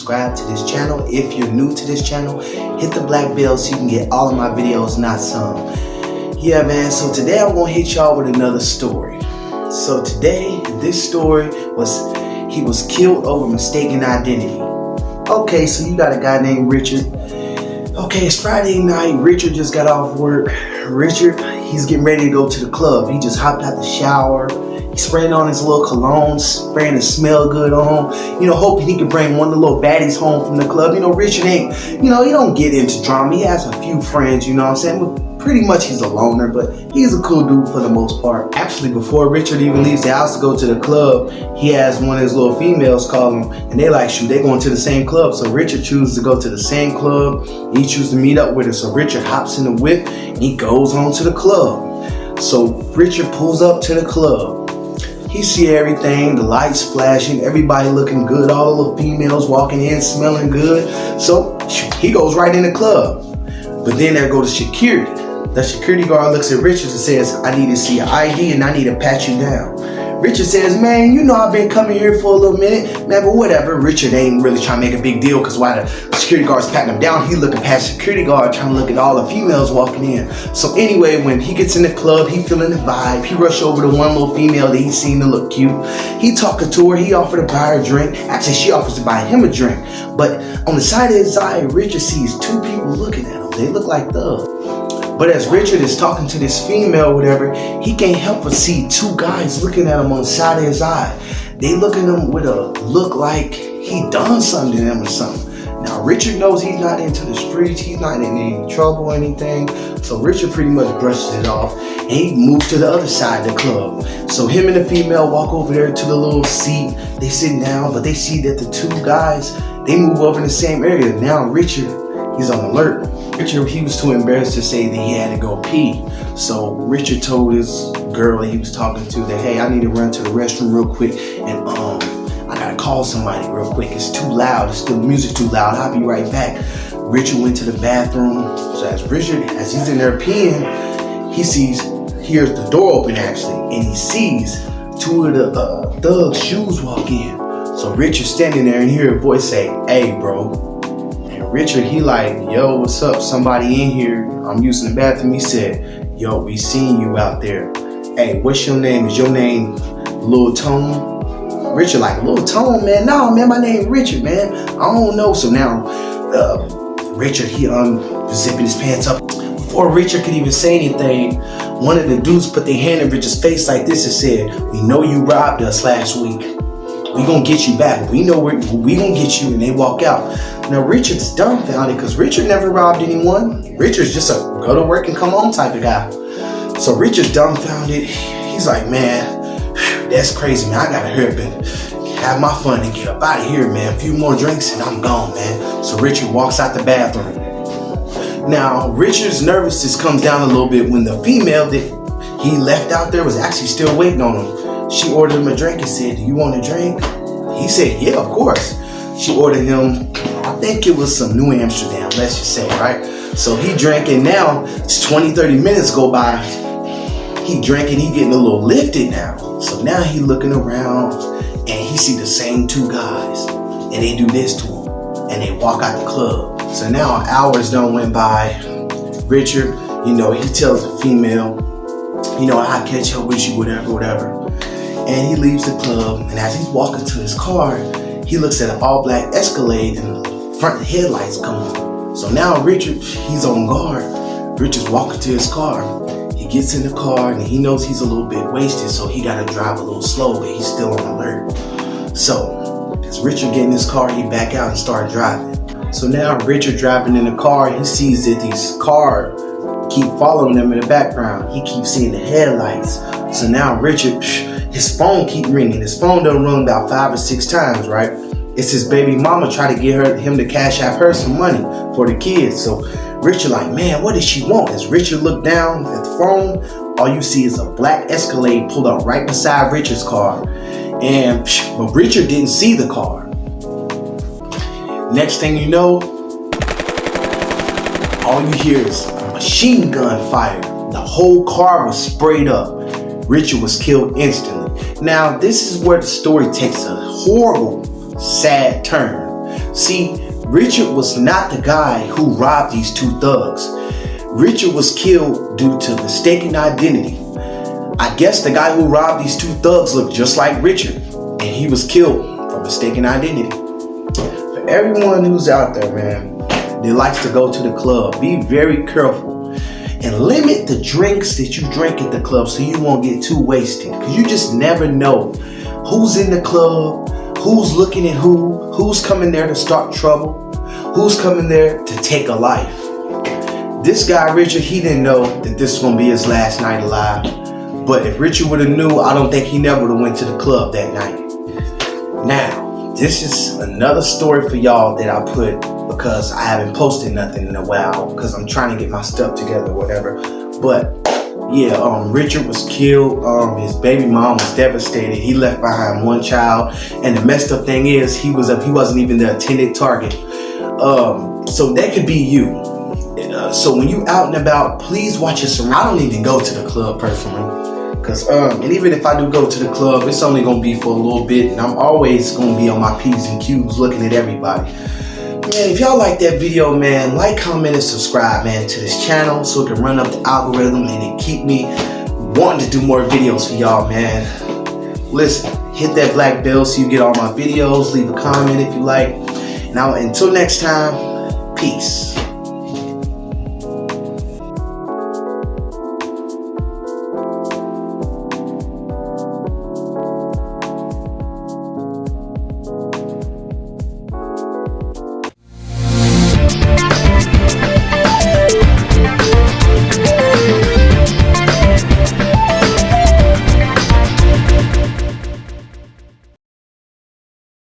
subscribe to this channel. If you're new to this channel, hit the black bell so you can get all of my videos, not some. Yeah, man, so today I'm gonna hit y'all with another story. So today, this story was, he was killed over mistaken identity. Okay, so you got a guy named Richard. Okay, it's Friday night. Richard just got off work. Richard, he's getting ready to go to the club. He just hopped out the shower. He's spraying on his little cologne, spraying the smell good on, hoping he can bring one of the little baddies home from the club. Richard ain't, he don't get into drama. He has a few friends, you know what I'm saying? But pretty much he's a loner, but he's a cool dude for the most part. Actually, before Richard even leaves the house to go to the club, he has one of his little females call him, and they like, shoot, they going to the same club. So Richard chooses to go to the same club. He chooses to meet up with her. So Richard hops in the whip and he goes on to the club. So Richard pulls up to the club. He see everything, the lights flashing, everybody looking good, all the little females walking in, smelling good. So he goes right in the club. But then there goes the security. The security guard looks at Richard and says, I need to see your ID and I need to pat you down. Richard says, man, I've been coming here for a little minute, man, but whatever. Richard ain't really trying to make a big deal because while the security guard's patting him down, he looking past the security guard trying to look at all the females walking in. So anyway, when he gets in the club, he feeling the vibe. He rushed over to one little female that he seen to look cute. He talking to her. He offered to buy her a drink. Actually, she offers to buy him a drink. But on the side of his eye, Richard sees two people looking at him. They look like thugs. But as Richard is talking to this female or whatever, he can't help but see two guys looking at him on the side of his eye. They look at him with a look like he done something to them or something. Now Richard knows he's not into the streets, he's not in any trouble or anything. So Richard pretty much brushes it off and he moves to the other side of the club. So him and the female walk over there to the little seat. They sit down, but they see that the two guys, they move over in the same area. Now Richard, he's on alert. Richard, he was too embarrassed to say that he had to go pee. So Richard told his girl that he was talking to that, hey, I need to run to the restroom real quick and I gotta call somebody real quick. It's too loud, the music's too loud, I'll be right back. Richard went to the bathroom. So as he's in there peeing, he hears the door open actually, and he sees two of the thugs' shoes walk in. So Richard's standing there and hear a voice say, hey bro. Richard, he like, yo, what's up? Somebody in here. I'm using the bathroom. He said, yo, we seen you out there. Hey, what's your name? Is your name Lil Tone? Richard like, Lil Tone, man? No, man, my name Richard, man. I don't know. So now, Richard, he zipping his pants up. Before Richard could even say anything, one of the dudes put their hand in Richard's face like this and said, we know you robbed us last week. We gonna get you back. We know we gonna get you, and they walk out. Now Richard's dumbfounded because Richard never robbed anyone. Richard's just a go to work and come home type of guy. So Richard's dumbfounded. He's like, man, that's crazy, man. I gotta hurry up and have my fun and get up out of here, man. A few more drinks and I'm gone, man. So Richard walks out the bathroom. Now Richard's nervousness comes down a little bit when the female that he left out there was actually still waiting on him. She ordered him a drink and said, do you want a drink? He said, yeah, of course. She ordered him, I think it was some New Amsterdam, let's just say, right? So he drank, and now it's 20-30 minutes go by. He drank and he getting a little lifted now. So now he looking around and he see the same two guys and they do this to him and they walk out the club. So now hours done went by. Richard, he tells the female, I'll catch up with you, whatever. And he leaves the club, and as he's walking to his car, he looks at an all-black Escalade and the front headlights come on. So now Richard, he's on guard. Richard's walking to his car. He gets in the car and he knows he's a little bit wasted, so he got to drive a little slow, but he's still on alert. So as Richard get in his car, he back out and start driving. So now Richard driving in the car, he sees that these cars keep following him in the background. He keeps seeing the headlights. So now Richard, his phone keep ringing. His phone done rung about 5 or 6 times, right? It's his baby mama trying to get him to cash out her some money for the kids. So Richard like, man, what does she want? As Richard looked down at the phone, all you see is a black Escalade pulled up right beside Richard's car. But Richard didn't see the car. Next thing you know, all you hear is a machine gun fire. The whole car was sprayed up. Richard was killed instantly. Now, this is where the story takes a horrible, sad turn. See, Richard was not the guy who robbed these two thugs. Richard was killed due to mistaken identity. I guess the guy who robbed these two thugs looked just like Richard, and he was killed for mistaken identity. For everyone who's out there, man, that likes to go to the club, be very careful and limit the drinks that you drink at the club so you won't get too wasted. Because you just never know who's in the club, who's looking at who's coming there to start trouble, who's coming there to take a life. This guy, Richard, he didn't know that this was going to be his last night alive. But if Richard would have knew, I don't think he never would have went to the club that night. Now, this is another story for y'all that I put because I haven't posted nothing in a while because I'm trying to get my stuff together or whatever. But yeah, Richard was killed. His baby mom was devastated. He left behind one child, and the messed up thing is he wasn't even the intended target. So that could be you. So when you out and about, please watch your surroundings. I don't even go to the club personally, cause and even if I do go to the club, it's only gonna be for a little bit, and I'm always gonna be on my P's and Q's looking at everybody. Man, if y'all like that video, man, like, comment, and subscribe, man, to this channel so it can run up the algorithm and it keep me wanting to do more videos for y'all, man. Listen, hit that black bell so you get all my videos. Leave a comment if you like. Now, until next time, peace.